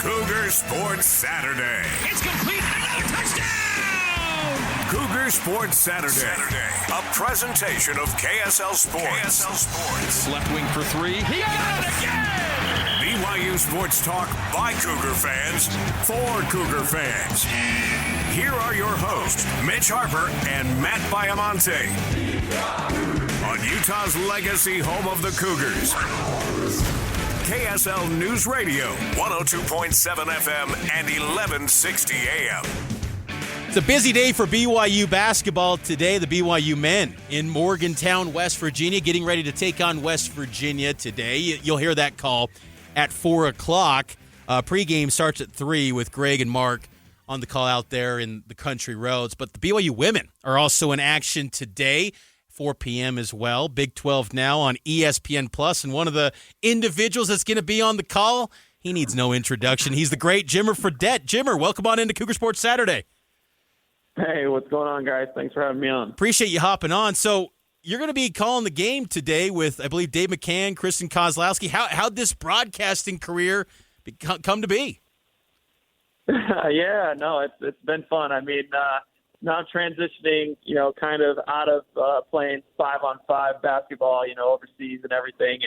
Cougar Sports Saturday. It's complete. Another touchdown! Cougar Sports Saturday. A presentation of KSL Sports. Left wing for three. He got it again! BYU Sports Talk by Cougar fans for Cougar fans. Here are your hosts, Mitch Harper and Matt Baiamonte. On Utah's legacy home of the Cougars. KSL News Radio, 102.7 FM and 1160 AM. It's a busy day for BYU basketball today. The BYU men in Morgantown, West Virginia, getting ready to take on West Virginia today. You'll hear that call at 4 o'clock. Pregame starts at 3 with Greg and Mark on the call out there in the country roads. But the BYU women are also in action today, 4 p.m. as well. Big 12 now on ESPN+. And one of the individuals that's going to be on the call, he needs no introduction. He's the great Jimmer Fredette. Jimmer, welcome on into Cougar Sports Saturday. Hey, what's going on, guys? Thanks for having me on. Appreciate you hopping on. So you're going to be calling the game today with, I believe, Dave McCann, Kristen Kozlowski. How'd this broadcasting career come to be? Yeah, no, it's been fun. I mean, now I'm transitioning, kind of out of playing 5-on-5 basketball, overseas and everything.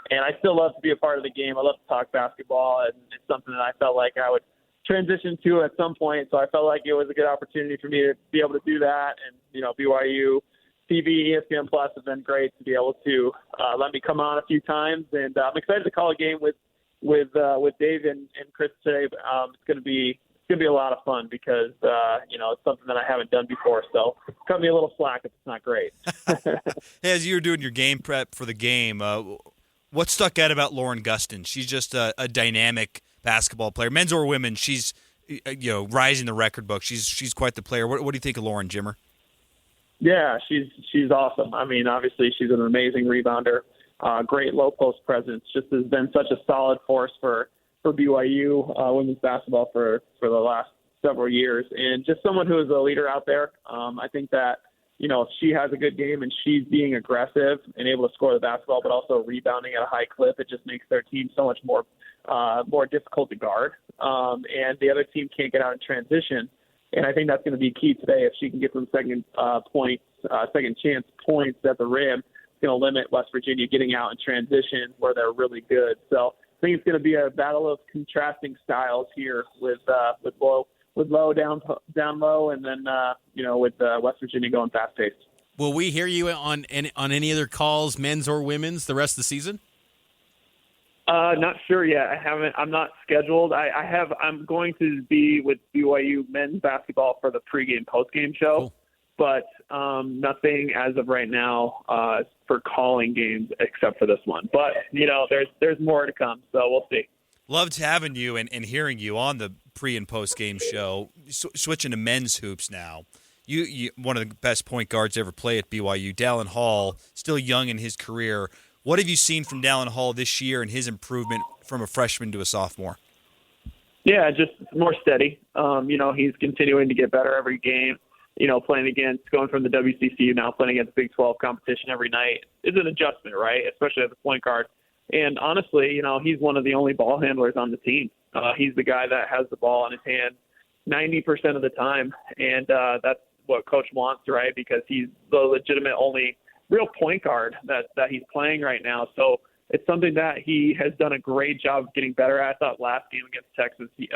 And I still love to be a part of the game. I love to talk basketball, and it's something that I felt like I would transition to at some point. So I felt like it was a good opportunity for me to be able to do that. And, BYU TV, ESPN Plus have been great to be able to let me come on a few times. And I'm excited to call a game with Dave and Chris today. It's going to be a lot of fun because it's something that I haven't done before. So cut me a little slack if it's not great. As you're doing your game prep for the game, what stuck out about Lauren Gustin? She's just a dynamic basketball player, men's or women. She's rising the record book. She's quite the player. What do you think of Lauren, Jimmer? Yeah, she's awesome. I mean, obviously she's an amazing rebounder. Great low post presence. Just has been such a solid force for BYU women's basketball for the last several years, and just someone who is a leader out there. I think that if she has a good game and she's being aggressive and able to score the basketball, but also rebounding at a high clip, it just makes their team so much more difficult to guard. And the other team can't get out in transition. And I think that's going to be key today. If she can get some second chance points at the rim, it's going to limit West Virginia getting out in transition where they're really good. So I think it's going to be a battle of contrasting styles here with low down low, and then with West Virginia going fast paced. Will we hear you on any other calls, men's or women's, the rest of the season? Not sure yet. I'm not scheduled. I'm going to be with BYU men's basketball for the pregame, postgame show, cool. But nothing as of right now for calling games except for this one. But there's more to come, so we'll see. Loved having you and hearing you on the pre and post game show. Switching to men's hoops now. You one of the best point guards ever play at BYU, Dallin Hall, still young in his career. What have you seen from Dallin Hall this year and his improvement from a freshman to a sophomore? Yeah, just more steady. He's continuing to get better every game. Going from the WCC now playing against Big 12 competition every night is an adjustment, right? Especially as a point guard. And honestly, he's one of the only ball handlers on the team. He's the guy that has the ball in his hand 90% of the time. And that's what coach wants, right? Because he's the legitimate only real point guard that he's playing right now. So it's something that he has done a great job of getting better at. I thought last game against Texas, he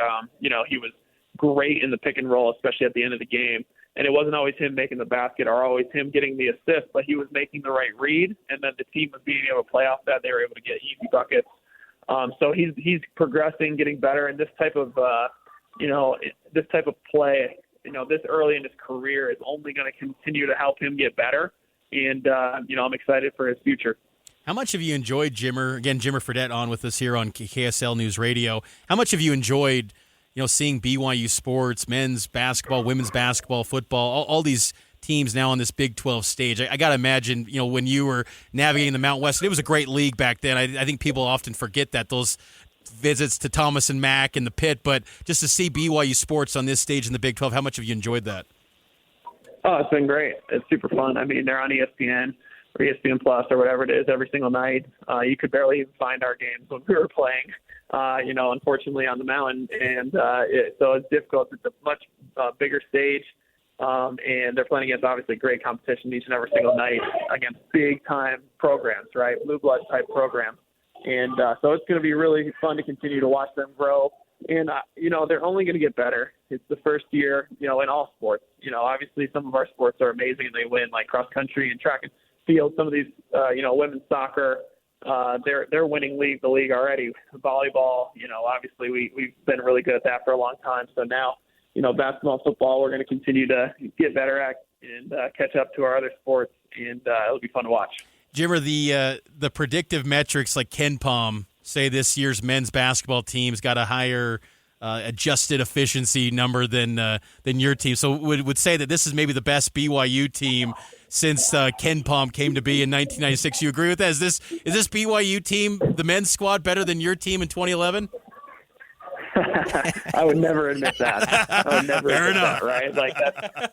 was great in the pick and roll, especially at the end of the game. And it wasn't always him making the basket or always him getting the assist, but he was making the right read, and then the team was being able to play off that. They were able to get easy buckets. So he's progressing, getting better, and this type of play, this early in his career is only going to continue to help him get better. And I'm excited for his future. How much have you enjoyed Jimmer Fredette on with us here on KSL News Radio? How much have you enjoyed seeing BYU sports, men's basketball, women's basketball, football, all these teams now on this Big 12 stage? I got to imagine, when you were navigating the Mountain West, it was a great league back then. I think people often forget that, those visits to Thomas and Mack and the Pit, but just to see BYU sports on this stage in the Big 12, how much have you enjoyed that? Oh, it's been great. It's super fun. I mean, they're on ESPN or ESPN Plus or whatever it is every single night. You could barely even find our games when we were playing. unfortunately on the mountain. And so it's difficult. It's a much bigger stage. And they're playing against obviously great competition each and every single night against big-time programs, right, blue blood type programs. And so it's going to be really fun to continue to watch them grow. And, they're only going to get better. It's the first year, in all sports. Obviously some of our sports are amazing and they win, like cross country and track and field. Some of these, women's soccer, they're winning the league already. Volleyball, obviously we've been really good at that for a long time. So now, basketball and football, we're going to continue to get better at and catch up to our other sports, and it'll be fun to watch. Jimmer, the predictive metrics like KenPom say this year's men's basketball team's got a higher adjusted efficiency number than your team. So would say that this is maybe the best BYU team since KenPom came to be in 1996. You agree with that? Is this BYU team, the men's squad, better than your team in 2011? I would never admit that. Fair enough. That, right? Like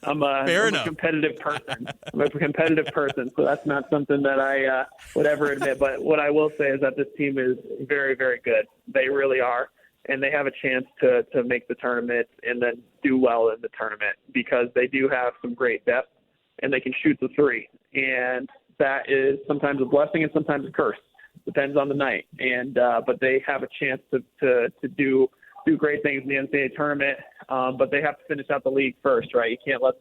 I'm a competitive person. I'm a competitive person, so that's not something that I would ever admit. But what I will say is that this team is very, very good. They really are, and they have a chance to make the tournament and then do well in the tournament because they do have some great depth and they can shoot the three, and that is sometimes a blessing and sometimes a curse. Depends on the night, and but they have a chance to do great things in the NCAA tournament, but they have to finish out the league first, right? You can't let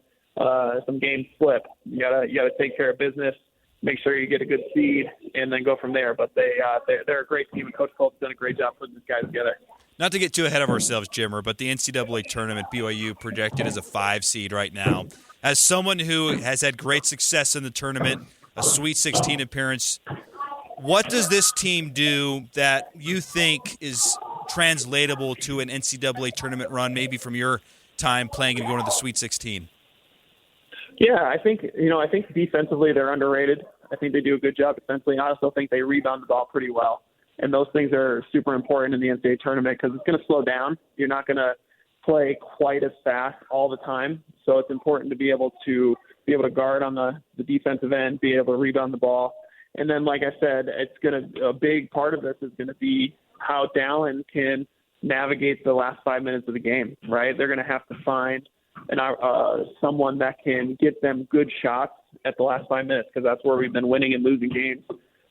some games slip. You gotta take care of business, make sure you get a good seed, and then go from there. But they're a great team, and Coach Colt's done a great job putting this guy together. Not to get too ahead of ourselves, Jimmer, but the NCAA tournament, BYU projected as a 5 seed right now. As someone who has had great success in the tournament, a Sweet 16 appearance, what does this team do that you think is translatable to an NCAA tournament run, maybe from your time playing and going to the Sweet 16? Yeah, I think defensively they're underrated. I think they do a good job defensively. I also think they rebound the ball pretty well. And those things are super important in the NCAA tournament because it's going to slow down. You're not going to play quite as fast all the time. So it's important to be able to guard on the defensive end, be able to rebound the ball. And then, like I said, a big part of this is going to be how Dallin can navigate the last 5 minutes of the game, right? They're going to have to find someone that can get them good shots at the last 5 minutes because that's where we've been winning and losing games.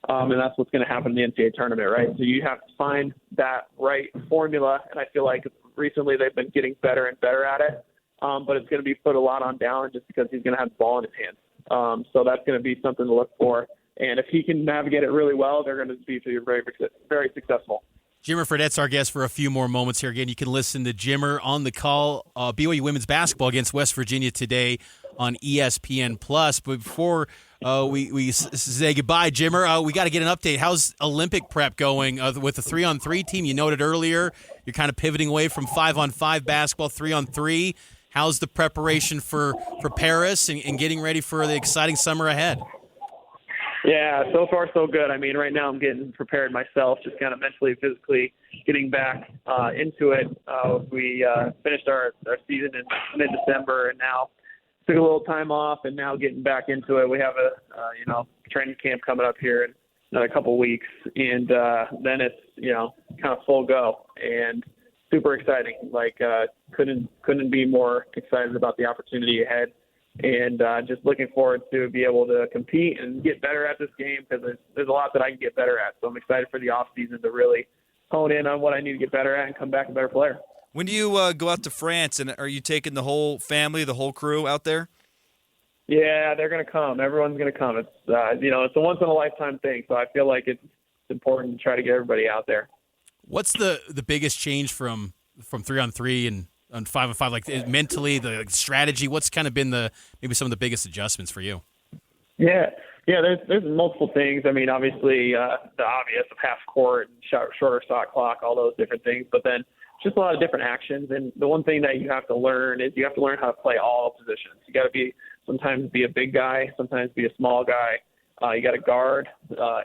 And that's what's going to happen in the NCAA tournament, right? So you have to find that right formula, and I feel like recently they've been getting better and better at it. But it's going to be put a lot on Dallin just because he's going to have the ball in his hands. So that's going to be something to look for. And if he can navigate it really well, they're going to be very, very successful. Jimmer Fredette's our guest for a few more moments here. Again, you can listen to Jimmer on the call. BYU women's basketball against West Virginia today on ESPN+. But before we say goodbye, Jimmer, we got to get an update. How's Olympic prep going with the 3-on-3 team? You noted earlier you're kind of pivoting away from 5-on-5 basketball, 3-on-3. How's the preparation for Paris and getting ready for the exciting summer ahead? Yeah, so far so good. I mean, right now I'm getting prepared myself, just kind of mentally, physically getting back into it. We finished our season in mid-December and now took a little time off and now getting back into it. We have a training camp coming up here in another couple of weeks, and then it's kind of full go and super exciting. Like couldn't be more excited about the opportunity ahead. And just looking forward to be able to compete and get better at this game because there's a lot that I can get better at. So I'm excited for the off season to really hone in on what I need to get better at and come back a better player. When do you go out to France, and are you taking the whole family, the whole crew out there? Yeah, they're going to come. Everyone's going to come. It's it's a once in a lifetime thing. So I feel like it's important to try to get everybody out there. What's the biggest change from 3-on-3 and on 5-on-5, like mentally, the strategy? What's kind of been maybe some of the biggest adjustments for you? Yeah. There's multiple things. I mean, obviously the obvious of half court and shorter shot clock, all those different things. But then just a lot of different actions. And the one thing that you have to learn is you have to learn how to play all positions. You got to sometimes be a big guy, sometimes be a small guy. You got to guard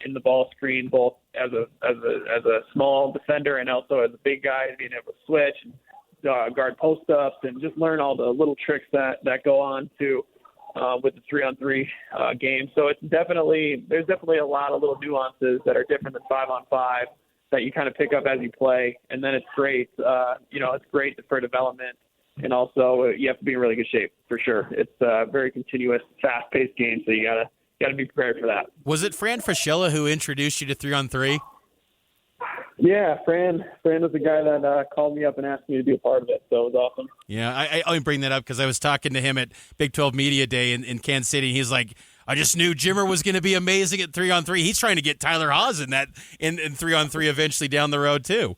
in the ball screen, both as a small defender and also as a big guy, being able to switch and guard post-ups and just learn all the little tricks that go on to with the 3-on-3 game. So there's definitely a lot of little nuances that are different than 5-on-5 that you kind of pick up as you play, and then it's great. It's great for development, and also you have to be in really good shape for sure. It's a very continuous, fast-paced game, so you gotta be prepared for that. Was it Fran Fraschilla who introduced you to 3-on-3? Yeah, Fran was the guy that called me up and asked me to be a part of it, so it was awesome. Yeah, I only bring that up because I was talking to him at Big 12 Media Day in Kansas City, and he's like, I just knew Jimmer was going to be amazing at 3-on-3. He's trying to get Tyler Haws in 3-on-3 eventually down the road too.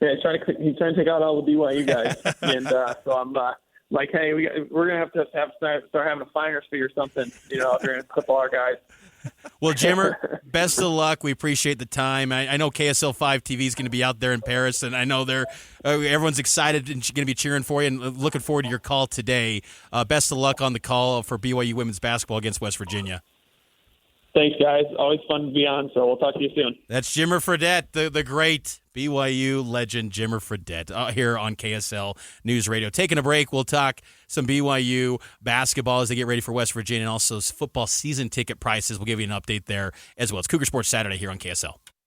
Yeah, he's trying to take out all the BYU guys, and so I'm like, hey, we're gonna have to start having a finder's fee or something, if you're gonna clip all our guys. Well, Jimmer, best of luck. We appreciate the time. I know KSL 5 TV is going to be out there in Paris, and I know everyone's excited and going to be cheering for you and looking forward to your call today. Best of luck on the call for BYU women's basketball against West Virginia. Thanks, guys. Always fun to be on, so we'll talk to you soon. That's Jimmer Fredette, the great BYU legend Jimmer Fredette, here on KSL News Radio. Taking a break, we'll talk some BYU basketball as they get ready for West Virginia, and also football season ticket prices. We'll give you an update there as well. It's Cougar Sports Saturday here on KSL.